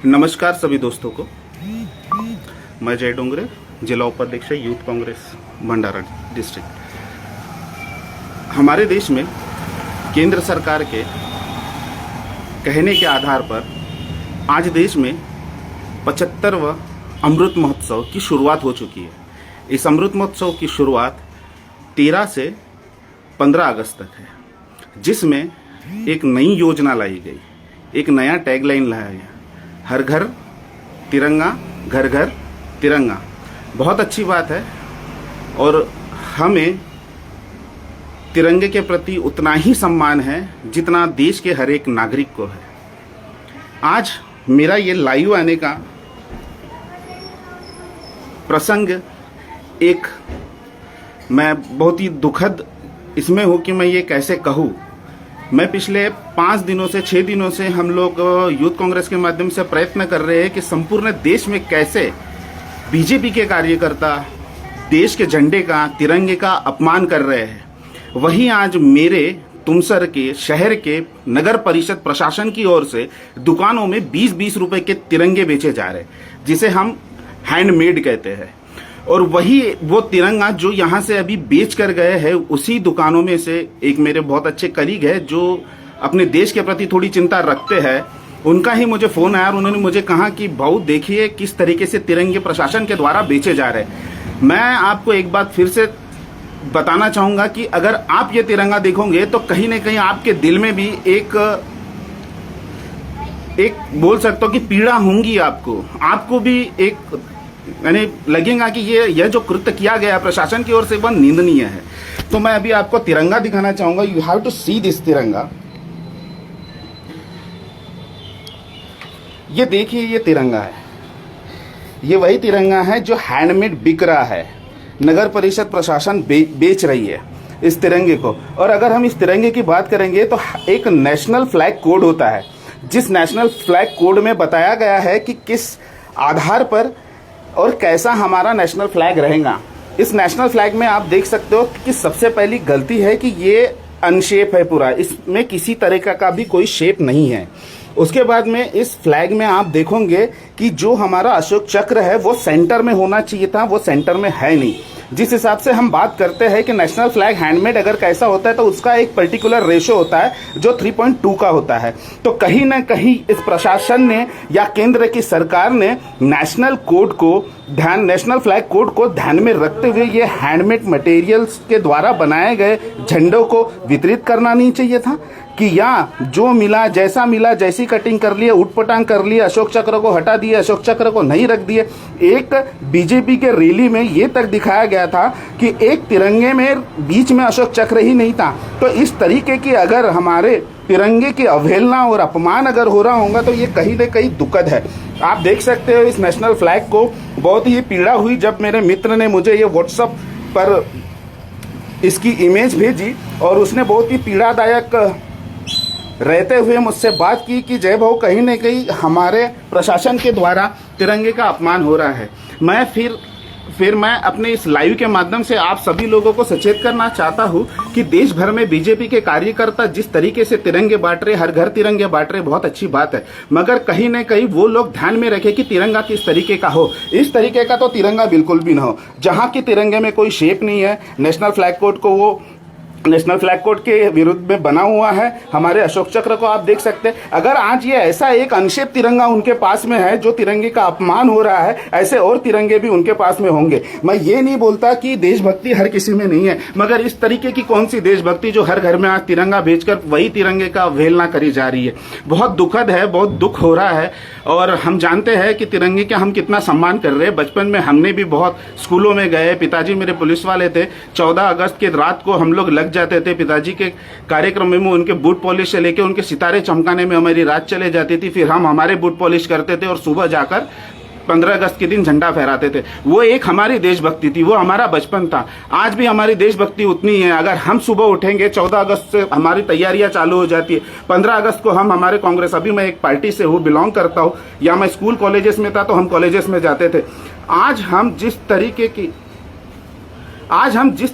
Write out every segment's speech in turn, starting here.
नमस्कार सभी दोस्तों को। मैं जय डोंगरे, जिला उपाध्यक्ष यूथ कांग्रेस भंडारा डिस्ट्रिक्ट। हमारे देश में केंद्र सरकार के कहने के आधार पर आज देश में 75वां अमृत महोत्सव की शुरुआत हो चुकी है। इस अमृत महोत्सव की शुरुआत 13 से 15 अगस्त तक है, जिसमें एक नई योजना लाई गई, एक नया टैगलाइन लाया गया, हर घर तिरंगा, घर घर तिरंगा। बहुत अच्छी बात है और हमें तिरंगे के प्रति उतना ही सम्मान है जितना देश के हर एक नागरिक को है। आज मेरा ये लाइव आने का प्रसंग एक मैं बहुत ही दुखद इसमें हूँ कि मैं ये कैसे कहूँ। मैं पिछले 5 दिनों से 6 दिनों से हम लोग यूथ कांग्रेस के माध्यम से प्रयत्न कर रहे हैं कि संपूर्ण देश में कैसे बीजेपी के कार्यकर्ता देश के झंडे का, तिरंगे का अपमान कर रहे हैं। वहीं आज मेरे तुमसर के शहर के नगर परिषद प्रशासन की ओर से दुकानों में 20-20 रुपए के तिरंगे बेचे जा रहे हैं, जिसे हम हैंडमेड कहते हैं। और वही वो तिरंगा जो यहाँ से अभी बेच कर गए हैं, उसी दुकानों में से एक मेरे बहुत अच्छे कलीग है जो अपने देश के प्रति थोड़ी चिंता रखते हैं। उनका ही मुझे फोन आया और उन्होंने मुझे कहा कि भाऊ देखिए किस तरीके से तिरंगे प्रशासन के द्वारा बेचे जा रहे हैं। मैं आपको एक बात फिर से बताना चाहूंगा कि अगर आप ये तिरंगा देखोगे तो कहीं ना कहीं आपके दिल में भी एक बोल सकता हूँ कि पीड़ा होंगी। आपको भी एक यानी लगेगा कि यह जो कृत्य किया गया प्रशासन की ओर से वह निंदनीय है। तो मैं अभी आपको तिरंगा दिखाना चाहूंगा। You have to see this tiranga. ये देखिए, ये तिरंगा है, ये वही तिरंगा है जो हैंडमेड बिक रहा है। नगर परिषद प्रशासन बेच रही है इस तिरंगे को। और अगर हम इस तिरंगे की बात करेंगे तो एक नेशनल फ्लैग कोड होता है, जिस नेशनल फ्लैग कोड में बताया गया है कि किस आधार पर और कैसा हमारा नेशनल फ्लैग रहेगा। इस नेशनल फ्लैग में आप देख सकते हो कि सबसे पहली गलती है कि ये अनशेप है पूरा, इसमें किसी तरीका का भी कोई शेप नहीं है। उसके बाद में इस फ्लैग में आप देखोगे कि जो हमारा अशोक चक्र है वो सेंटर में होना चाहिए था, वो सेंटर में है नहीं। जिस हिसाब से हम बात करते हैं कि नेशनल फ्लैग हैंडमेड अगर कैसा होता है तो उसका एक पर्टिकुलर रेशो होता है जो 3.2 का होता है। तो कहीं ना कहीं इस प्रशासन ने या केंद्र की सरकार ने नेशनल फ्लैग कोड को ध्यान में रखते हुए ये हैंडमेड मटेरियल्स के द्वारा बनाए गए झंडों को वितरित करना नहीं चाहिए था कि या जो मिला, जैसा मिला, जैसी कटिंग कर लिए, उटपटांग कर लिए, अशोक चक्र को हटा दिए, अशोक चक्र को नहीं रख दिए। एक बीजेपी के रैली में ये तक दिखाया गया था कि एक तिरंगे में बीच में अशोक चक्र ही नहीं था। तो इस तरीके की अगर हमारे तिरंगे की अवहेलना और अपमान अगर हो रहा होगा तो ये कहीं ना कहीं दुखद है। आप देख सकते हो इस नेशनल फ्लैग को बहुत ही पीड़ा हुई जब मेरे मित्र ने मुझे ये व्हाट्सएप पर इसकी इमेज भेजी और उसने बहुत ही पीड़ादायक रहते हुए मुझसे बात की कि जय भाऊ कहीं न कहीं हमारे प्रशासन के द्वारा तिरंगे का अपमान हो रहा है। मैं फिर मैं अपने इस लाइव के माध्यम से आप सभी लोगों को सचेत करना चाहता हूं कि देश भर में बीजेपी के कार्यकर्ता जिस तरीके से तिरंगे बांट रहे, हर घर तिरंगे बांट रहे, बहुत अच्छी बात है। मगर कहीं न कहीं वो लोग ध्यान में रखें कि तिरंगा किस तरीके का हो। इस तरीके का तो तिरंगा बिल्कुल भी ना हो जहां की तिरंगे में कोई शेप नहीं है। नेशनल फ्लैग कोड को वो नेशनल फ्लैग कोड के विरुद्ध में बना हुआ है। हमारे अशोक चक्र को आप देख सकते हैं। अगर आज ये ऐसा एक अनशेप तिरंगा उनके पास में है जो तिरंगे का अपमान हो रहा है, ऐसे और तिरंगे भी उनके पास में होंगे। मैं ये नहीं बोलता कि देशभक्ति हर किसी में नहीं है, मगर इस तरीके की कौन सी देशभक्ति जो हर घर में आज तिरंगा बेचकर वही तिरंगे का अवहेलना करी जा रही है। बहुत दुखद है, बहुत दुख हो रहा है। और हम जानते हैं कि तिरंगे का हम कितना सम्मान कर रहे हैं। बचपन में हमने भी बहुत स्कूलों में गए, पिताजी मेरे पुलिस वाले थे। 14 अगस्त की रात को हम लोग लग जाते थे पिताजी के कार्यक्रम में, उनके बूट पॉलिश से लेके उनके सितारे चमकाने में हमारी रात चले जाती थी। फिर हम हमारे बूट पॉलिश करते थे और सुबह जाकर 15 अगस्त के दिन झंडा फहराते थे। वो एक हमारी देशभक्ति थी, वो हमारा बचपन था। आज भी हमारी देशभक्ति उतनी है। अगर हम सुबह उठेंगे, 14 अगस्त से हमारी तैयारियां चालू हो जाती है। 15 अगस्त को हम हमारे कांग्रेस, अभी मैं एक पार्टी से हूँ, बिलोंग करता हूँ, या मैं स्कूल कॉलेजेस में था तो हम कॉलेजेस में जाते थे। आज हम जिस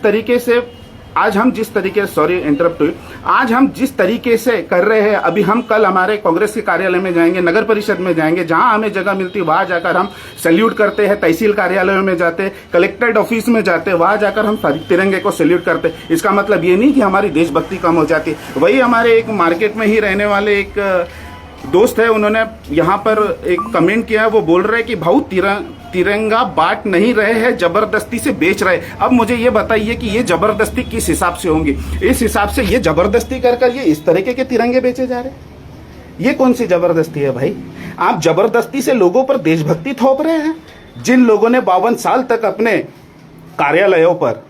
तरीके से आज हम जिस तरीके, सॉरी इंटरप्ट हुई, आज हम जिस तरीके से कर रहे हैं, अभी हम कल हमारे कांग्रेस के कार्यालय में जाएंगे, नगर परिषद में जाएंगे, जहां हमें जगह मिलती है वहां जाकर हम सैल्यूट करते हैं, तहसील कार्यालयों में जाते, कलेक्ट्रेट ऑफिस में जाते, वहां जाकर हम तिरंगे को सैल्यूट करते। इसका मतलब ये नहीं कि हमारी देशभक्ति कम हो जाती। वही हमारे एक मार्केट में ही रहने वाले एक दोस्त है, उन्होंने यहाँ पर एक कमेंट किया है, वो बोल रहे हैं कि भाऊ तिरंगा बांट नहीं रहे हैं, जबरदस्ती से बेच रहे। अब मुझे ये बताइए कि ये जबरदस्ती किस हिसाब से होंगी? इस हिसाब से ये जबरदस्ती कर ये इस तरीके के तिरंगे बेचे जा रहे हैं। ये कौन सी जबरदस्ती है भाई? आप जबरदस्ती से लोगों पर देशभक्ति थोप रहे हैं। जिन लोगों ने 52 साल तक अपने कार्यालयों पर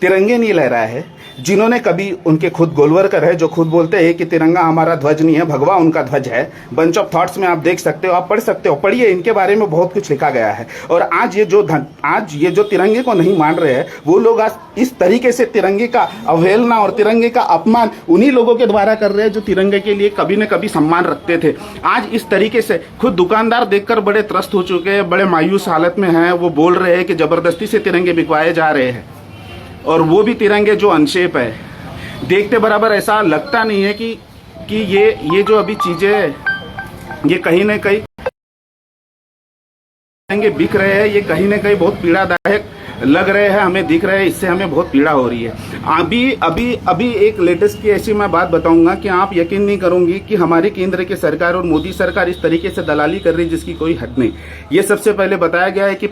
तिरंगे नहीं लहराए हैं, जिन्होंने कभी, उनके खुद गोलवरकर है जो खुद बोलते हैं कि तिरंगा हमारा ध्वज नहीं है, भगवा उनका ध्वज है। बंच ऑफ थॉट्स में आप देख सकते हो, आप पढ़ सकते हो, पढ़िए, इनके बारे में बहुत कुछ लिखा गया है। और आज ये जो तिरंगे को नहीं मान रहे हैं, वो लोग आज इस तरीके से तिरंगे का अवहेलना और तिरंगे का अपमान उन्हीं लोगों के द्वारा कर रहे हैं जो तिरंगे के लिए कभी न कभी सम्मान रखते थे। आज इस तरीके से खुद दुकानदार देखकर बड़े त्रस्त हो चुके हैं, बड़े मायूस हालत में हैं। वो बोल रहे हैं कि जबरदस्ती से तिरंगे बिकवाए जा रहे हैं, और वो भी तिरंगे जो अनशेप है। देखते बराबर ऐसा लगता नहीं है कि ये जो अभी चीजें, ये कहीं न कहीं तिरंगे बिक रहे हैं, ये कहीं न कहीं बहुत पीड़ादायक लग रहे हैं, हमें दिख रहे हैं, इससे हमें बहुत पीड़ा हो रही है। अभी एक लेटेस्ट की ऐसी मैं बात बताऊंगा कि आप यकीन नहीं करोगे कि हमारी केंद्र की सरकार और मोदी सरकार इस तरीके से दलाली कर रही है जिसकी कोई हद नहीं। ये सबसे पहले बताया गया है कि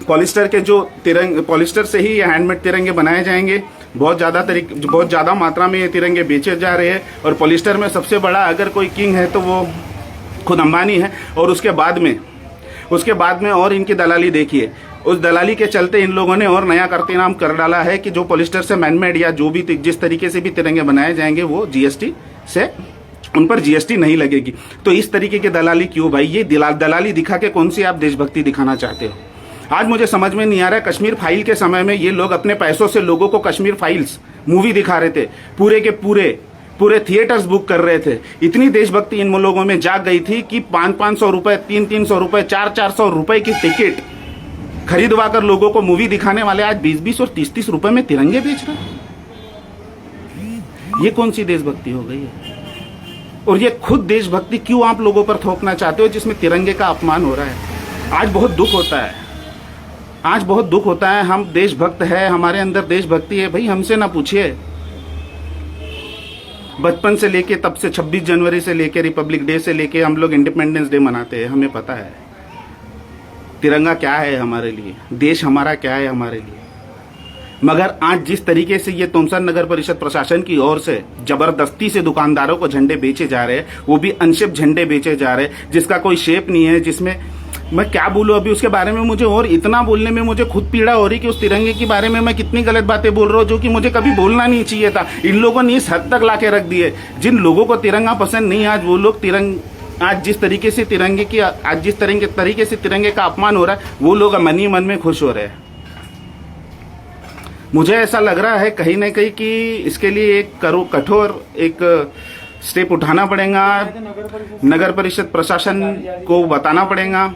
पॉलिस्टर के जो तिरंगे, पॉलिस्टर से ही ये हैंडमेड तिरंगे बनाए जाएंगे। बहुत ज़्यादा मात्रा में ये तिरंगे बेचे जा रहे हैं। और पॉलिस्टर में सबसे बड़ा अगर कोई किंग है तो वो खुद अंबानी है। और उसके बाद में और इनकी दलाली देखिए। उस दलाली के चलते इन लोगों ने और नया कीर्तिनाम कर डाला है कि जो पॉलिस्टर से मैनमेड या जो भी जिस तरीके से भी तिरंगे बनाए जाएंगे वो जीएसटी से, उन पर जीएसटी नहीं लगेगी। तो इस तरीके की दलाली क्यों भाई? ये दलाली दिखा के कौन सी आप देशभक्ति दिखाना चाहते हो? आज मुझे समझ में नहीं आ रहा है। कश्मीर फाइल के समय में ये लोग अपने पैसों से लोगों को कश्मीर फाइल्स मूवी दिखा रहे थे, पूरे के पूरे थिएटर्स बुक कर रहे थे। इतनी देशभक्ति इन लोगों में जाग गई थी कि 500-500 रुपए, 300-300 रुपए, 400-400 रुपए की टिकट खरीदवा कर लोगों को मूवी दिखाने वाले आज 20-20 और 30-30 रुपए में तिरंगे बेच रहे हैं। ये कौन सी देशभक्ति हो गई है? और ये खुद देशभक्ति क्यों आप लोगों पर थोपना चाहते हो जिसमें तिरंगे का अपमान हो रहा है? आज बहुत दुख होता है। हम देशभक्त है, हमारे अंदर देशभक्ति है। भाई हमसे ना पूछिए। बचपन से लेके तब से 26 जनवरी से लेके रिपब्लिक डे से लेके हम लोग इंडिपेंडेंस डे मनाते हैं। हमें पता है तिरंगा क्या है हमारे लिए, देश हमारा क्या है हमारे लिए। मगर आज जिस तरीके से ये तुमसन नगर परिषद प्रशासन की ओर से जबरदस्ती से दुकानदारों को झंडे बेचे जा रहे हैं, वो भी अनशिप झंडे बेचे जा रहे हैं जिसका कोई शेप नहीं है, जिसमें मैं क्या बोलूं अभी उसके बारे में। मुझे और इतना बोलने में मुझे खुद पीड़ा हो रही कि उस तिरंगे के बारे में मैं कितनी गलत बातें बोल रहा हूँ जो कि मुझे कभी बोलना नहीं चाहिए था। इन लोगों ने इस हद तक लाके रख दिए। जिन लोगों को तिरंगा पसंद नहीं, आज वो लोग आज जिस तरीके से तिरंगे का अपमान हो रहा है, वो लोग मन ही मन में खुश हो रहे हैं। मुझे ऐसा लग रहा है कहीं ना कहीं कि इसके लिए एक कठोर एक स्टेप उठाना पड़ेगा। नगर परिषद प्रशासन को बताना पड़ेगा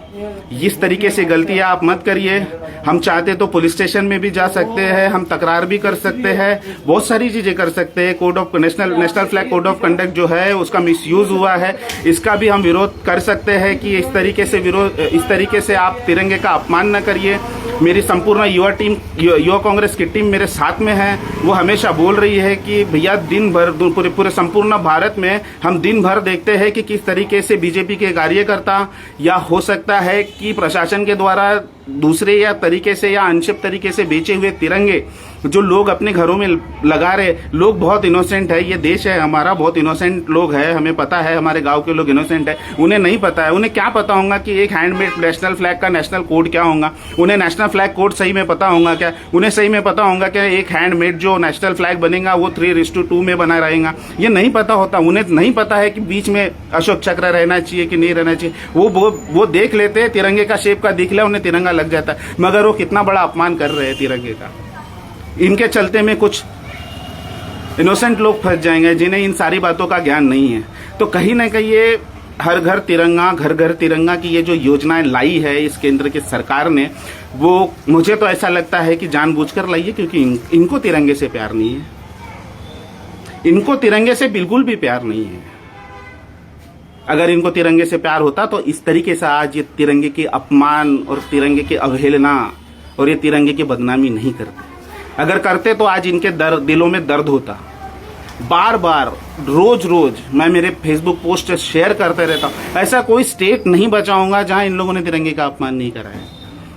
इस तरीके से गलतियां आप मत करिए। हम चाहते तो पुलिस स्टेशन में भी जा सकते हैं, हम तकरार भी कर सकते हैं, बहुत सारी चीजें कर सकते हैं। National flag code of conduct जो है उसका मिसयूज हुआ है, इसका भी हम विरोध कर सकते हैं कि इस तरीके से आप तिरंगे का अपमान न करिए। मेरी संपूर्ण युवा कांग्रेस की टीम मेरे साथ में है। वो हमेशा बोल रही है कि भैया दिन भर पूरे संपूर्ण भारत में हम दिन भर देखते हैं कि किस तरीके से बीजेपी के कार्यकर्ता या हो सकता है कि प्रशासन के द्वारा दूसरे या तरीके से या अनशिप तरीके से बेचे हुए तिरंगे जो लोग अपने घरों में लगा रहे। लोग बहुत इनोसेंट है, ये देश है हमारा, बहुत इनोसेंट लोग है, हमें पता है हमारे गांव के लोग इनोसेंट है। उन्हें नहीं पता है, उन्हें क्या पता होगा कि एक हैंडमेड नेशनल फ्लैग का नेशनल कोड क्या होगा। उन्हें नेशनल फ्लैग कोड सही में पता होगा क्या? उन्हें सही में पता होगा क्या एक हैंडमेड जो नेशनल फ्लैग बनेगा वो 3:2 में बना रहेगा? ये नहीं पता होता। उन्हें नहीं पता है कि बीच में अशोक चक्र रहना चाहिए कि नहीं रहना चाहिए। वो देख लेते हैं, तिरंगे का शेप का दिख लिया, उन्हें तिरंगा लग जाता है। मगर वो कितना बड़ा अपमान कर रहे हैं तिरंगे का। इनके चलते में कुछ इनोसेंट लोग फंस जाएंगे जिन्हें इन सारी बातों का ज्ञान नहीं है। तो कहीं ना कहीं ये हर घर तिरंगा, घर घर तिरंगा की ये जो योजनाएं लाई है इस केंद्र की सरकार ने, वो मुझे तो ऐसा लगता है कि जानबूझकर लाई है, क्योंकि इनको तिरंगे से प्यार नहीं है। इनको तिरंगे से बिल्कुल भी प्यार नहीं है। अगर इनको तिरंगे से प्यार होता तो इस तरीके से आज ये तिरंगे के अपमान और तिरंगे की अवहेलना और ये तिरंगे की बदनामी नहीं करते। अगर करते तो आज इनके दिलों में दर्द होता। बार बार रोज रोज मैं मेरे फेसबुक पोस्ट शेयर करते रहता हूँ। ऐसा कोई स्टेट नहीं बचाऊंगा जहां इन लोगों ने तिरंगे का अपमान नहीं करा है,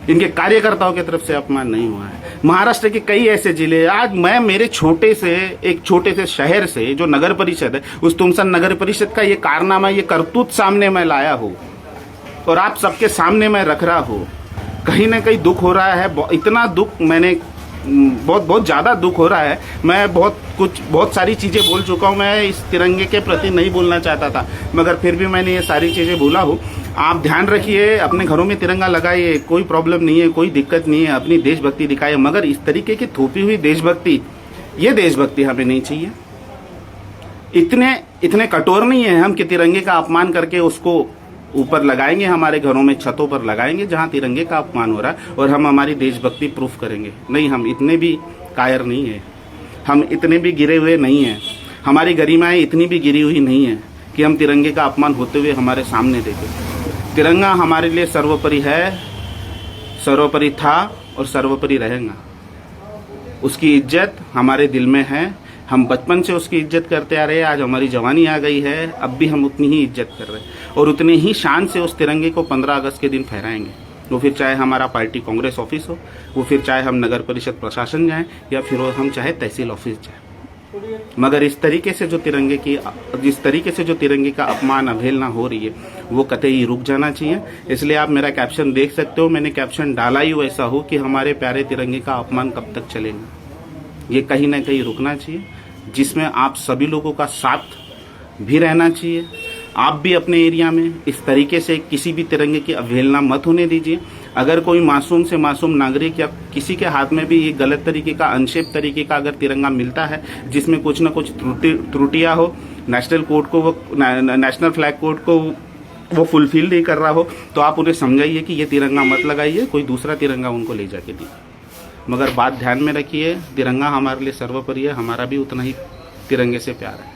इनके कार्यकर्ताओं की तरफ से अपमान नहीं हुआ है। महाराष्ट्र के कई ऐसे जिले, आज मैं मेरे एक छोटे से शहर से जो नगर परिषद है, उस तुमसन नगर परिषद का ये कारनामा, ये करतूत सामने मैं लाया हूँ और आप सबके सामने मैं रख रहा हूँ। कहीं ना कहीं दुख हो रहा है, इतना दुख मैंने बहुत ज़्यादा दुख हो रहा है। मैं बहुत सारी चीज़ें बोल चुका हूँ। मैं इस तिरंगे के प्रति नहीं बोलना चाहता था, मगर फिर भी मैंने ये सारी चीज़ें बोला हूँ। आप ध्यान रखिए, अपने घरों में तिरंगा लगाइए, कोई प्रॉब्लम नहीं है, कोई दिक्कत नहीं है, अपनी देशभक्ति दिखाइए, मगर इस तरीके की थोपी हुई देशभक्ति, ये देशभक्ति हमें नहीं चाहिए। इतने कठोर नहीं है हम कि तिरंगे का अपमान करके उसको ऊपर लगाएंगे, हमारे घरों में छतों पर लगाएंगे जहां तिरंगे का अपमान हो रहा है, और हम हमारी देशभक्ति प्रूफ करेंगे। नहीं, हम इतने भी कायर नहीं है, हम इतने भी गिरे हुए नहीं हैं, हमारी गरिमाएं इतनी भी गिरी हुई नहीं है कि हम तिरंगे का अपमान होते हुए हमारे सामने देखें। तिरंगा हमारे लिए सर्वोपरि है, सर्वोपरि था और सर्वोपरि रहेगा। उसकी इज्जत हमारे दिल में है। हम बचपन से उसकी इज्जत करते आ रहे हैं। आज हमारी जवानी आ गई है, अब भी हम उतनी ही इज्जत कर रहे हैं और उतने ही शान से उस तिरंगे को 15 अगस्त के दिन फहराएंगे। वो फिर चाहे हमारा पार्टी कांग्रेस ऑफिस हो, वो फिर चाहे हम नगर परिषद प्रशासन जाएं, या फिर हम चाहे तहसील ऑफिस जाएं, मगर जिस तरीके से जो तिरंगे का अपमान अवहेलना हो रही है, वो कतई रुक जाना चाहिए। इसलिए आप मेरा कैप्शन देख सकते हो, मैंने कैप्शन डाला ही वैसा हो कि हमारे प्यारे तिरंगे का अपमान कब तक चलेगा, ये कहीं ना कहीं रुकना चाहिए, जिसमें आप सभी लोगों का साथ भी रहना चाहिए। आप भी अपने एरिया में इस तरीके से किसी भी तिरंगे की अवहेलना मत होने दीजिए। अगर कोई मासूम से मासूम नागरिक या किसी के हाथ में भी ये गलत तरीके का, अनशेप तरीके का अगर तिरंगा मिलता है, जिसमें कुछ न कुछ त्रुटियां हो, नेशनल फ्लैग कोड को वो फुलफिल नहीं कर रहा हो, तो आप उन्हें समझाइए कि ये तिरंगा मत लगाइए, कोई दूसरा तिरंगा उनको ले जाके दीजिए। मगर बात ध्यान में रखिए, तिरंगा हमारे लिए सर्वोपरि है, हमारा भी उतना ही तिरंगे से प्यार है।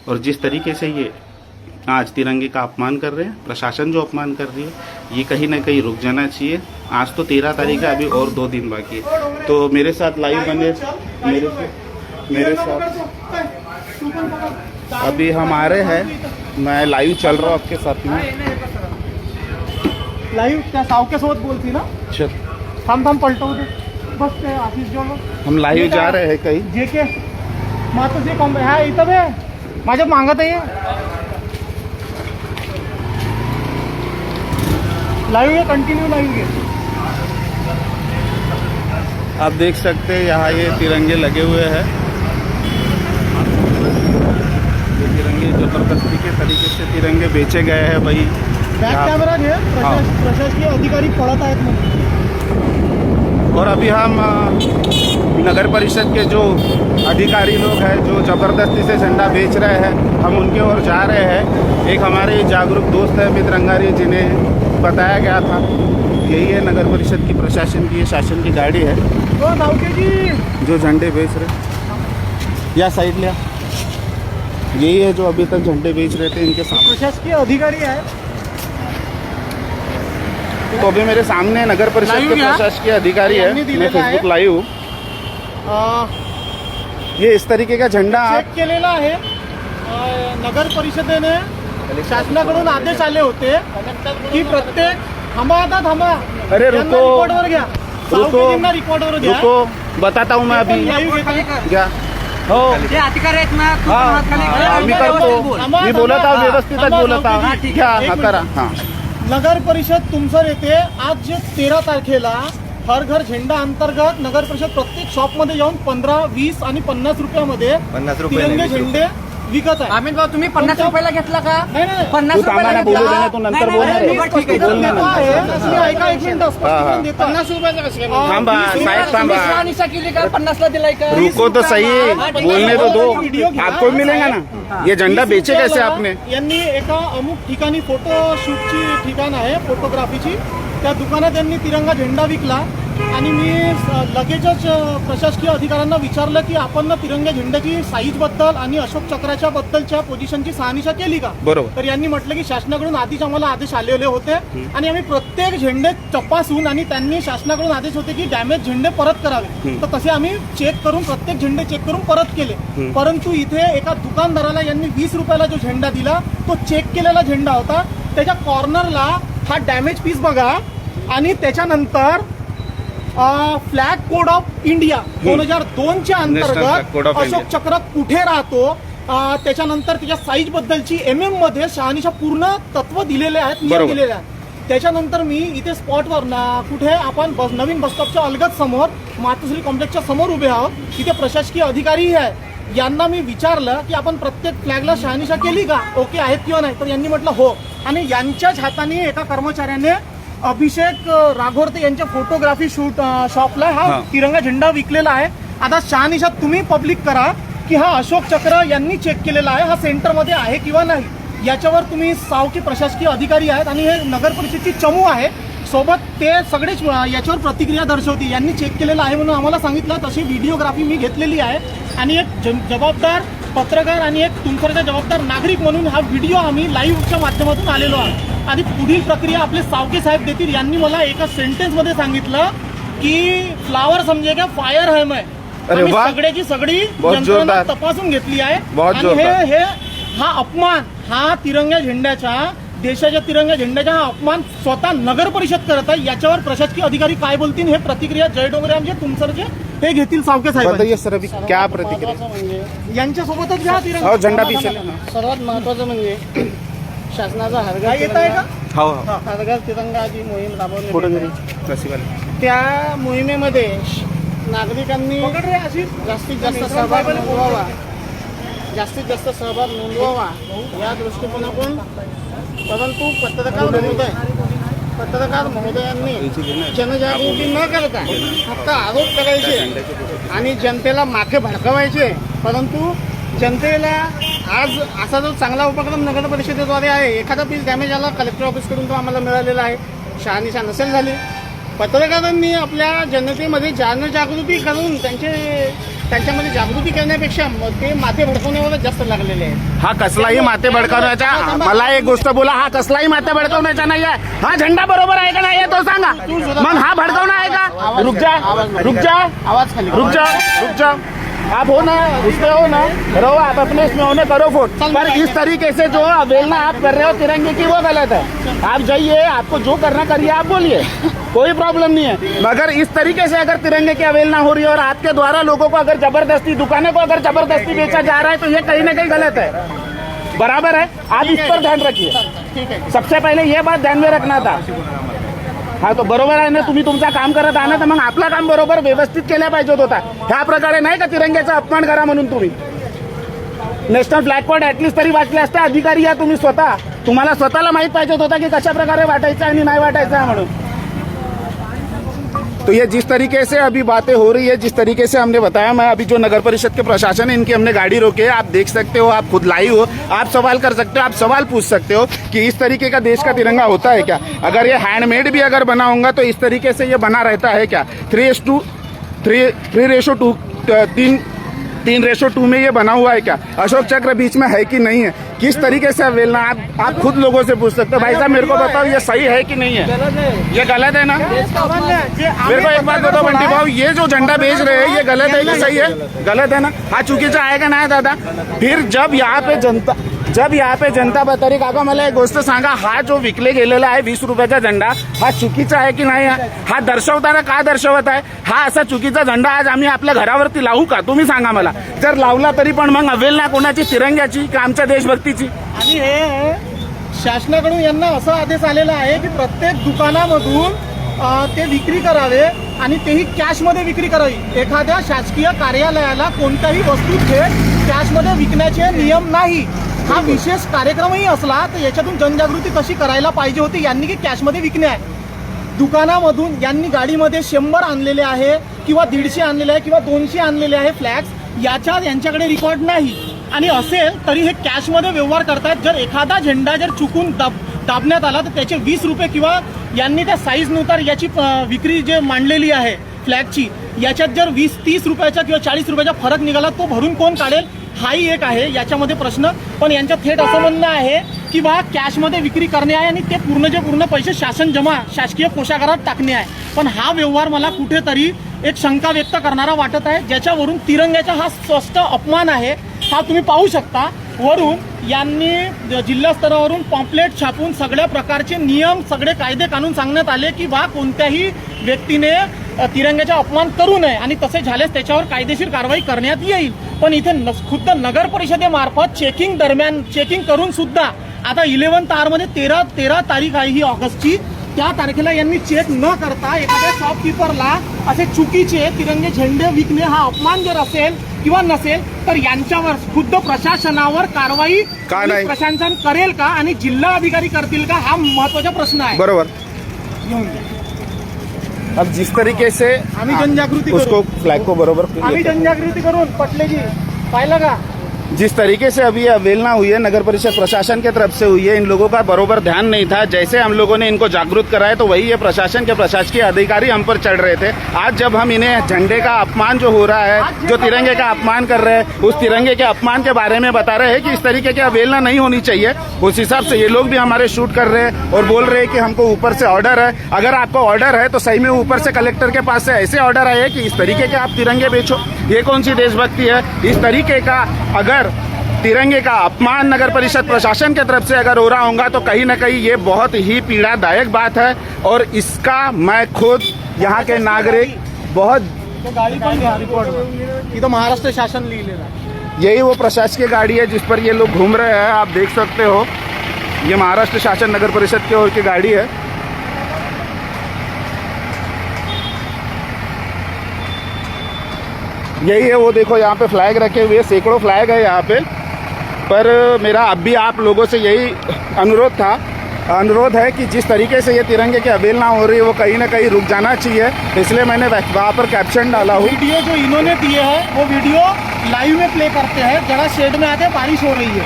और जिस तरीके से ये आज तिरंगे का अपमान कर रहे हैं, प्रशासन जो अपमान कर रही है, ये कहीं ना कहीं रुक जाना चाहिए। आज तो 13 तारीख है, अभी और 2 दिन बाकी है। तो मेरे साथ लाइव बने, मेरे साथ अभी हम आ रहे हैं, मैं लाइव चल रहा हूँ आपके साथ में। लाइव त्या सावके सोबत बोलती ना, थांब पलटवू दे बस ते ऑफिस जेवण. हम लाईव्ह जा रहे हैं काही जे के माझं जे कॉम ह्या इथं बे माझ्या मागत आहे लाईव्ह है, कंटिन्यू लाईव्ह है. आप देख सकते हैं यहाँ ये तिरंगे लगे हुए हैं। ये तिरंगे जबरदस्ती के तरीके से तिरंगे बेचे गए हैं भाई। बॅक कॅमेरा घे, प्रशासकीय अधिकारी पळत आहेत म्हणून. और अभी हम नगर परिषद के जो अधिकारी लोग हैं जो ज़बरदस्ती से झंडा बेच रहे हैं, हम उनके ओर जा रहे हैं। एक हमारे जागरूक दोस्त है अमित रंगारी, जिन्हें बताया गया था यही है नगर परिषद की प्रशासन की, ये शासन की गाड़ी है जो झंडे बेच रहे। या साइड लिया, यही है जो अभी तक झंडे बेच रहे थे इनके सामने। प्रशासकीय अधिकारी है। तो अभी मेरे सामने नगर परिषद के प्रशासकीय अधिकारी है, मैं फेसबुक लाईव्ह हूँ। ये इस तरीके का झंडा चेक केलेला आहे. नगर परिषदेने शासनाकडून आदेश आले होते की प्रत्येक थांबा. अरे रुको रिकॉर्डवर घ्या, रुको रुको बताता हूँ मैं अभी क्या हो जे अधिकारी आहेत ना, मी करतो, मी बोलत आहो, व्यवस्थितच बोलत आहो. घ्या हा करा. हां, नगर परिषद तुमसर येथे आज जे 13 तारखेला हर घर झेंडा अंतर्गत नगर परिषद प्रत्येक शॉपमध्ये जाऊन 15, 20 आणि 50 रुपयामध्ये तिरंगे झेंडे विकत आहे. अमित भाऊ तुम्ही 50 रुपयाला घेतला का? नाही, नाही. 50 तू थांबा ना, बोलू दे ना, तू नंतर बोल ना रे. ठीक आहे, स्पष्टीकरण देतो आहे. तुम्ही ऐका एक मिनिट, स्पष्टीकरण देतो. 50 रुपयाचा कसं काय? थांबा साहेब, थांबा. शहानिशा केली का? 50 ला दिलाय का? रुको तो सही, बोलने तो दो. व्हिडिओ घ्या. आपको मिलेगा ना. ये झंडा बेचे कैसे आपने? यांनी एका अमुक ठिकाणी फोटोशूटची ठिकाण आहे फोटोग्राफीची, त्या दुकानात यांनी तिरंगा झेंडा विकला आणि मी लगेचच प्रशासकीय अधिकाऱ्यांना विचारलं की आपण ना तिरंगा झेंड्याची साईज बद्दल आणि अशोक चक्राच्या बद्दलच्या पोझिशनची शहानिशा केली का? बरोबर. तर यांनी म्हटलं की शासनाकडून आधीच आम्हाला आदेश आलेले होते आणि आम्ही प्रत्येक झेंडे तपासून आणि त्यांनी शासनाकडून आदेश होते की डॅमेज झेंडे परत करावे, तर तसे आम्ही चेक करून प्रत्येक झेंडे चेक करून परत केले. परंतु इथे एका दुकानदाराला यांनी 20 रुपयाला जो झेंडा दिला तो चेक केलेला झेंडा होता. त्याच्या कॉर्नरला हा डॅमेज पीस बघा आणि त्याच्यानंतर फ्लॅग कोड ऑफ इंडिया 2002च्या अंतर्गत अशोक चक्र कुठे राहतो, त्याच्यानंतर त्याच्या साईज बद्दलची MM मध्ये शहानिशा पूर्ण तत्व दिलेले आहेत, नियम दिलेले आहेत. त्याच्यानंतर मी इथे स्पॉटवर कुठे आपण नवीन बस स्टॉपच्या अलगद समोर मातोश्री कॉम्प्लेक्सच्या समोर उभे आहोत. तिथे प्रशासकीय अधिकारी आहे. यांना मी विचारलं की आपण प्रत्येक फ्लॅगला शहानिशा केली का, ओके आहेत किंवा नाही, तर यांनी म्हटलं हो. आणि यांच्याच हाताने एका कर्मचाऱ्याने अभिषेक राघोरते यांच्या फोटोग्राफी शॉपला हा तिरंगा झेंडा विकलेला आहे. आता शहानिशा तुम्ही पब्लिक करा की हा अशोक चक्र यांनी चेक केलेला आहे, हा सेंटरमध्ये आहे किंवा नाही. याच्यावर तुम्ही सावकी प्रशासकीय अधिकारी आहेत आणि हे नगर परिषदेची चमू आहे सोबत, ते सगळेच याच्यावर प्रतिक्रिया दर्शवते. यांनी चेक केलेलं आहे म्हणून आम्हाला सांगितलं, तशी व्हिडिओग्राफी मी घेतलेली आहे आणि एक जबाबदार पत्रकार आणि एक तुमच्यासारखा जबाबदार नागरिक म्हणून हा व्हिडिओ आम्ही लाईव्हच्या माध्यमातून आलेलो आहे. आणि पुढील प्रक्रिया आपले सावके साहेब देतील. यांनी मला एका सेंटेन्समध्ये सांगितलं की फ्लावर समजेगा फायर है मैं. अरे वाह, सगळ्याची सगळी बहुत यंत्रणा जोरदार तपासून घेतली आहे. बहुत आणि जोरदार. हे हा अपमान, हा तिरंगा झेंड्याच्या, देशाच्या तिरंगा झेंड्याचा हा अपमान स्वतः नगर परिषद करत आहे. याच्यावर प्रशासकीय अधिकारी काय बोलतील हे प्रतिक्रिया जय डोंगरे आमचे तुमचे ते घेतील सावके साहेब. बताइए सर, अभी क्या प्रतिक्रिया? यांच्यासोबतच घ्या तिरंगा. हो, झंडा पीछे. सर्वात महत्वाचं म्हणजे शासनाचा काय येत आहे का? हो हरघर तिरंगा जी मोहीम राबवली पुढे गेली. त्या मोहिमेमध्ये नागरिकांनी पकड रे आशिष. जास्तीत जास्त सहभाग नोंदवावा, जास्तीत जास्त सहभाग नोंदवावा या दृष्टिकोनातून. परंतु पत्रकार महोदयांनी जनजागृती न करता फक्त आरोप करायचे आणि जनतेला मागे भडकवायचे. परंतु जनतेला आज असा जो चांगला उपक्रम नगर परिषदेद्वारे आहे, एखादा पीस डॅमेज आला कलेक्टर ऑफिसकडून तो आम्हाला मिळालेला आहे, शहानिशा नसेल झाली. पत्रकारांनी आपल्या जनतेमध्ये जनजागृती करून त्यांच्यामध्ये जागृती करण्यापेक्षा ते माथे भडकवण्यावरच जास्त लागलेले आहेत. हा कसलाही माते भडकवण्याचा, मला एक गोष्ट बोला, हा कसलाही माते भडकवण्याचा नाही आहे. हा झेंडा बरोबर आहे का नाही आहे तो सांगा, मग हा भडकवणं आहे का? रुक जा आवाज खाली रुक जा. आप हो ना, इसमें हो ना, रहो आप अपने इसमें होने करो वोट, पर इस तरीके से जो अवहेलना आप कर रहे हो तिरंगे की वो गलत है. आप जाइए, आपको जो करना करिए, आप बोलिए, कोई प्रॉब्लम नहीं है. मगर इस तरीके से अगर तिरंगे की अवहेलना हो रही है और आपके द्वारा लोगों को अगर जबरदस्ती, दुकानों को अगर जबरदस्ती बेचा जा रहा है तो ये कहीं ना कहीं गलत है. बराबर है, आप इस पर ध्यान रखिए. ठीक आहे. सबसे पहले ये बात ध्यान में रखना था. हा तो बरोबर आहे ना, तुम्ही तुमचं काम करत आहात ना, तर मग आपलं काम बरोबर व्यवस्थित केल्या पाहिजे होता. ह्या प्रकारे नाही का तिरंग्याचा अपमान करा म्हणून तुम्ही. नॅशनल फ्लॅग कोड ऍटलिस्ट तरी वाटले असते. अधिकारी या तुम्ही स्वतः, तुम्हाला स्वतःला माहित पाहिजे होता की कशा प्रकारे वाटायचं आणि नाही वाटायचं आहे म्हणून. तो ये जिस तरीके से अभी बातें हो रही है, जिस तरीके से हमने बताया, मैं अभी जो नगर परिषद के प्रशासन है इनकी हमने गाड़ी रोकी है, आप देख सकते हो, आप खुद लाइव हो, आप सवाल कर सकते हो, आप सवाल पूछ सकते हो कि इस तरीके का देश का तिरंगा होता है क्या? अगर ये हैंडमेड भी अगर बना होगा तो इस तरीके से ये बना रहता है क्या? 3:2 में ये बना हुआ है क्या? अशोक चक्र बीच में है कि नहीं है? किस तरीके से अवेलना, आप खुद लोगों से पूछ सकते हो. भाई साहब मेरे को बताओ, ये सही है कि नहीं है? ये गलत है ना? मेरे को एक बात बताओ बंटी भाऊ, ये जो झंडा बेच रहे हैं ये गलत है कि सही है? गलत है ना? हा चुकीचा आहे का नाही दादा? फिर जब यहाँ पे जनता बतारी, काका मला एक गोष्ट सांगा, हा जो विकले गेलेला आहे 20 रुपयाचा झंडा, हा चुकीचा आहे की नाही? हा दर्शवताना का दर्शवत आहे? हा असा चुकीचा झंडा आज आम्ही आपल्या घरावरती लावू का? तुम्ही सांगा मला. जर लावला तरी पण मग अवेलना कोणाची, तिरंग्याची का आमच्या देशभक्तीची? आणि हे शासनाकडून यांना असा आदेश आलेला आहे की प्रत्येक दुकानामधून ते विक्री करावे आणि तेही कॅशमध्ये विक्री करावी। एखाद्या शासकीय कार्यालयाला कोणत्याही वस्तू थेट कॅशमध्ये विकण्याचे नियम नाही। हा विशेष कार्यक्रमही असला तर याच्यातून जनजागृती कशी करायला पाहिजे होती यांनी की कॅशमध्ये विकणे आहे। दुकानामधून यांनी गाडीमध्ये 100 आणलेले आहे किंवा 150 आणलेले आहे किंवा 200 आणलेले आहे फ्लॅग्स, यांच्याकडे रेकॉर्ड नाही आणि असेल तरी हे कॅशमध्ये व्यवहार करतायत। जर एखादा झेंडा जर चुकून दाबण्यात आला तर त्याचे 20 रुपये किंवा यांनी त्या साईजनुसार याची विक्री जे मांडलेली आहे फ्लॅगची, याच्यात जर 20-30 रुपयाचा किंवा 40 रुपयाचा फरक निघाला तो भरून कोण काढेल, हाही एक आहे याच्यामध्ये प्रश्न। पण यांच्या थेट असं म्हणणं आहे की बा कॅशमध्ये विक्री करणे आहे आणि ते पूर्ण पैसे शासकीय कोषागारात टाकणे आहे। पण हा व्यवहार मला कुठेतरी एक शंका व्यक्त करणारा वाटत आहे, ज्याच्यावरून तिरंग्याचा हा स्पष्ट अपमान आहे। हा तुम्ही पाहू शकता, वरून यांनी जिल्हा स्तरावरून पॉम्पलेट छापून सगळ्या प्रकारचे नियम, सगळे कायदे कानून सांगण्यात आले की बा कोणत्याही व्यक्तीने तिरंग्याचा अपमान करू नये आणि तसे झाल्यास त्याच्यावर कायदेशीर कारवाई करण्यात येईल। पण इथे खुद्द नगर परिषदेमार्फत चेकिंग करून सुद्धा आता 11th आरमध्ये 13 तारीख आहे ही ऑगस्टची, त्या तारखेला यांनी चेक न करता एखाद्या शॉपकीपरला असे चुकीचे तिरंगे झेंडे विकणे हा अपमान जर असेल किंवा नसेल तर यांच्यावर खुद्द प्रशासनावर कारवाई प्रशासन करेल का आणि जिल्हा अधिकारी करतील का, हा महत्वाचा प्रश्न आहे। बरोबर। अब जिस तरीके से आम्ही जनजागृती उसको फ्लैग को बरोबर आम्ही जनजागृती करून पटलेजी पाहिलं का, जिस तरीके से अभी अवहेलना हुई है नगर परिषद प्रशासन की तरफ से हुई है, इन लोगों का बरोबर ध्यान नहीं था। जैसे हम लोगों ने इनको जागरूक कराया तो वही ये प्रशासन के प्रशासकीय अधिकारी हम पर चढ़ रहे थे। आज जब हम इन्हें झंडे का अपमान जो हो रहा है, जो तिरंगे का अपमान कर रहे हैं, उस तिरंगे के अपमान के बारे में बता रहे हैं कि इस तरीके की अवहेलना नहीं होनी चाहिए, उस हिसाब से ये लोग भी हमारे शूट कर रहे हैं और बोल रहे हैं कि हमको ऊपर से ऑर्डर है। अगर आपको ऑर्डर है तो सही में ऊपर से कलेक्टर के पास से ऐसे ऑर्डर आए कि इस तरीके के आप तिरंगे बेचो, ये कौन सी देशभक्ति है? इस तरीके का अगर तिरंगे का अपमान नगर परिषद प्रशासन की तरफ से अगर हो रहा होगा तो कहीं ना कहीं ये बहुत ही पीड़ादायक बात है और इसका मैं खुद यहाँ के नागरिक बहुत गाड़ी पण घ्या रिपोर्ट, इथं महाराष्ट्र शासन लिहिलेलं आहे। यही वो प्रशासकीय गाड़ी है जिस पर ये लोग घूम रहे हैं, आप देख सकते हो। ये महाराष्ट्र शासन नगर परिषद की ओर की गाड़ी है। यही है वो, देखो यहाँ पे फ्लैग रखे हुए, सैकड़ों फ्लैग है यहाँ पे। पर मेरा अब भी आप लोगों से यही अनुरोध है कि जिस तरीके से ये तिरंगे की अवहेलना हो रही है वो कहीं ना कहीं रुक जाना चाहिए। इसलिए मैंने वहाँ पर कैप्शन डाला हूँ। वीडियो जो इन्होंने दिए हैं वो वीडियो लाइव में प्ले करते हैं। जरा शेड में आके बारिश हो रही है।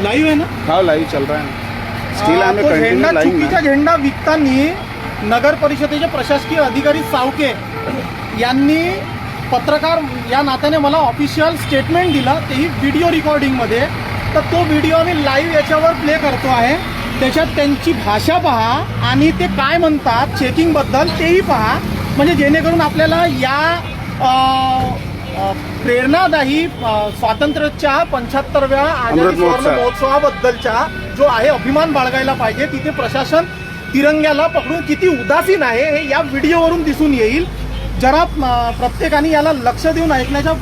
लाइव है ना? हाँ लाइव चल रहा है ना। स्टील आम्ही तो झेंडा, कंटिन्यू चुकीचा झेंडा विकताना नगर परिषदेचे प्रशासकीय अधिकारी सावके यांनी पत्रकार या नात्याने मला ऑफिशियल स्टेटमेंट दिला, तेही व्हिडिओ रेकॉर्डिंगमध्ये। तर तो व्हिडिओ मी लाईव्ह याच्यावर प्ले करतो आहे। त्याच्यात त्यांची भाषा पहा आणि ते काय म्हणतात चेकिंगबद्दल तेही पहा, म्हणजे जेणेकरून आपल्याला या प्रेरणादायी स्वातंत्र्याच्या 75व्या आझादी सुवर्ण महोत्सवाबद्दलचा जो आहे अभिमान बाळगायला पाहिजे। तिथे प्रशासन तिरंग्याला पकडून किती उदासीन आहे हे या व्हिडिओवरून दिसून येईल। जरा प्रत्येकाने याला लक्ष देऊन ऐकण्याचा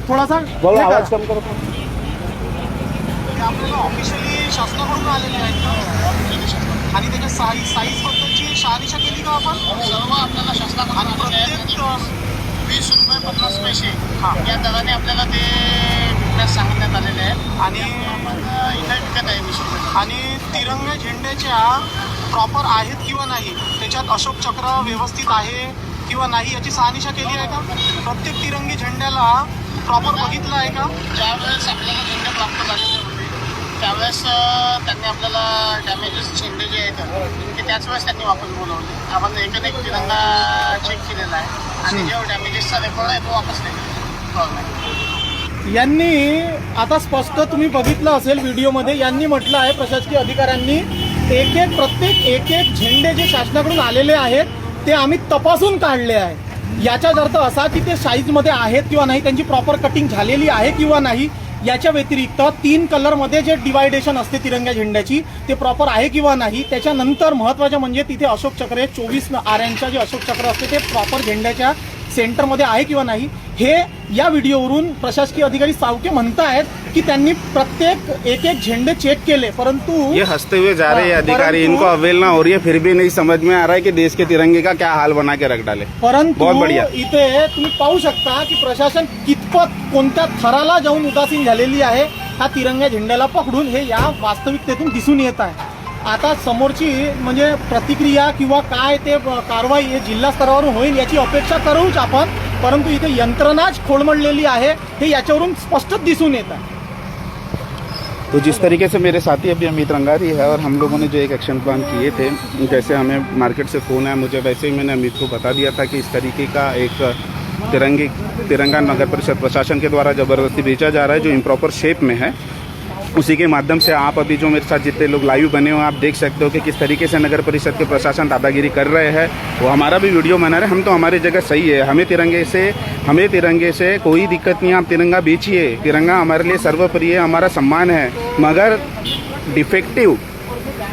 थोडासा आवाज कम करो। आपल्याला ऑफिशियली शासनाकडून आलेले आहेत आणि त्याच्या साईज बद्दलची शहानिशा केली का आपण? सर्व आपल्याला शासनाकडून प्रत्येक 20 रुपये 50 पैसे या दराने आपल्याला ते विकण्यास सांगण्यात आलेले आहे आणि आपण इथे विकत आहे 20 रुपये। आणि तिरंगा झेंड्याच्या प्रॉपर आहेत किंवा नाही, त्याच्यात अशोक चक्र व्यवस्थित आहे किंवा नाही याची शहानिशा केली आहे का? प्रत्येक तिरंगी झेंड्याला प्रॉपर बघितलं आहे का? ज्यावेळेस आपल्याला झेंडे प्राप्त झालेले होते त्यावेळेस त्यांनी आपल्याला डॅमेजेस झेंडे जे आहेत ते त्याच वेळेस त्यांनी वापस बोलवले। आपण एक तिरंगा चेक केलेला आहे आणि जेव्हा डॅमेजेसचा रेकॉर्ड आहे तो वापस नाही। यांनी आता स्पष्ट तुम्ही बघितलं असेल व्हिडिओमध्ये, यांनी म्हटलं आहे प्रशासकीय अधिकाऱ्यांनी प्रत्येक झेंडे जे शासनाकडून आलेले आहेत ते आम्ही तपासून काढले आहे। याचाच अर्थ असा की ते साईजमध्ये आहेत किंवा नाही, त्यांची प्रॉपर कटिंग झालेली आहे किंवा नाही। याच्या व्यतिरिक्त 3 कलरमध्ये जे डिवायडेशन असते तिरंगा झेंड्याची ते प्रॉपर आहे किंवा नाही। त्याच्यानंतर महत्त्वाचं म्हणजे तिथे अशोक चक्र 24 आऱ्यांच्या जे अशोक चक्र असते ते प्रॉपर झेंड्याच्या सेंटरमध्ये आहे किंवा नाही हे या व्हिडिओवरून प्रशासकीय अधिकारी सावके म्हणतायत की त्यांनी प्रत्येक एक एक झेंडे चेक केले, परंतु ये हंसते हुए जा रहे हैं हाँ, अधिकारी, परंतु- इनको अवेलना हो रही है, फिर भी नहीं समझ में आ रहा है कि देश के तिरंगे का क्या हाल बना के रख डाले। परंतु बहुत बढ़िया। इथे तुम्ही पाहू शकता की प्रशासन कितपत कोणत्या थराला जाऊन उदासीन झालेली आहे हा तिरंगा झेंड्याला पकडून, हे या वास्तविकतेतून दिसून येत आहे। आता समोरची म्हणजे प्रतिक्रिया किंवा काय ते कारवाई हे जिल्हा स्तरावरून होईल याची अपेक्षा करूच आपण, परंतु इथे यंत्रणाच खोळंबलेली आहे हे याच्यावरून स्पष्ट दिसून येत आहे। तो जिस तरीके से मेरे साथी अभी अमित रंगारी है और हम लोगों ने जो एक एक्शन प्लान किए थे, जैसे हमें मार्केट से फ़ोन आया मुझे, वैसे ही मैंने अमित को बता दिया था कि इस तरीके का एक तिरंगा नगर परिषद प्रशासन के द्वारा ज़बरदस्ती बेचा जा रहा है जो इम्प्रॉपर शेप में है। उसी के माध्यम से आप अभी जो मेरे साथ जितने लोग लाइव बने हो आप देख सकते हो कि किस तरीके से नगर परिषद के प्रशासन दादागिरी कर रहे हैं। वो हमारा भी वीडियो बना रहे हैं, हम तो हमारी जगह सही है, हमें तिरंगे से कोई दिक्कत नहीं है। आप तिरंगा बेचिए, तिरंगा हमारे लिए सर्वप्रिय हमारा सम्मान है, मगर डिफेक्टिव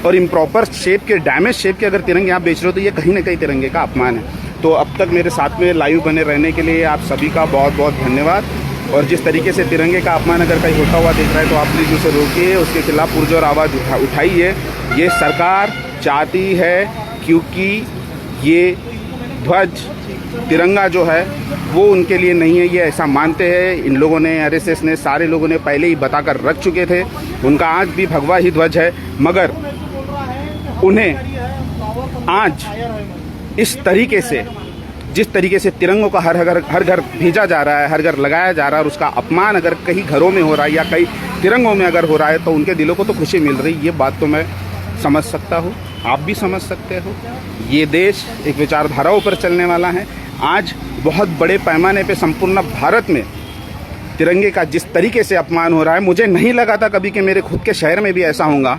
और इम्प्रॉपर शेप के, डैमेज शेप के अगर तिरंगे आप बेच रहे हो तो ये कहीं ना कहीं तिरंगे का अपमान है। तो अब तक मेरे साथ में लाइव बने रहने के लिए आप सभी का बहुत बहुत धन्यवाद। और जिस तरीके से तिरंगे का अपमान अगर कहीं होता हुआ दिख रहा है तो आप प्लीज़ उसे रोकिए, उसके खिलाफ पुरजोर आवाज़ उठाइए। ये सरकार चाहती है क्योंकि ये ध्वज तिरंगा जो है वो उनके लिए नहीं है, ये ऐसा मानते हैं। इन लोगों ने, आरएसएस ने, सारे लोगों ने पहले ही बताकर रख चुके थे, उनका आज भी भगवा ही ध्वज है, मगर उन्हें आज इस तरीके से, जिस तरीके से तिरंगों का हर घर भेजा जा रहा है, हर घर लगाया जा रहा है और उसका अपमान अगर कहीं घरों में हो रहा है या कई तिरंगों में अगर हो रहा है तो उनके दिलों को तो खुशी मिल रही है। ये बात तो मैं समझ सकता हूँ, आप भी समझ सकते हो। ये देश एक विचारधाराओं पर चलने वाला है। आज बहुत बड़े पैमाने पे संपूर्ण भारत में तिरंगे का जिस तरीके से अपमान हो रहा है, मुझे नहीं लगा था कभी कि मेरे खुद के शहर में भी ऐसा होगा।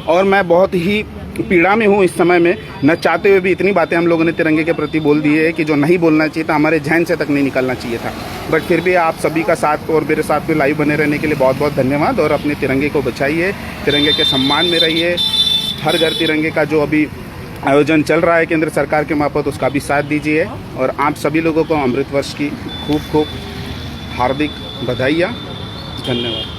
और मैं बहुत ही पीड़ा में हूँ इस समय में, न चाहते हुए भी इतनी बातें हम लोगों ने तिरंगे के प्रति बोल दी है कि जो नहीं बोलना चाहिए था, हमारे जहन से तक नहीं निकलना चाहिए था। बट फिर भी आप सभी का साथ और मेरे साथ में लाइव बने रहने के लिए बहुत बहुत धन्यवाद। और अपने तिरंगे को बचाइए, तिरंगे के सम्मान में रहिए। हर घर तिरंगे का जो अभी आयोजन चल रहा है केंद्र सरकार के मार्फत, उसका भी साथ दीजिए। और आप सभी लोगों को अमृत वर्ष की खूब खूब हार्दिक बधाइयाँ। धन्यवाद।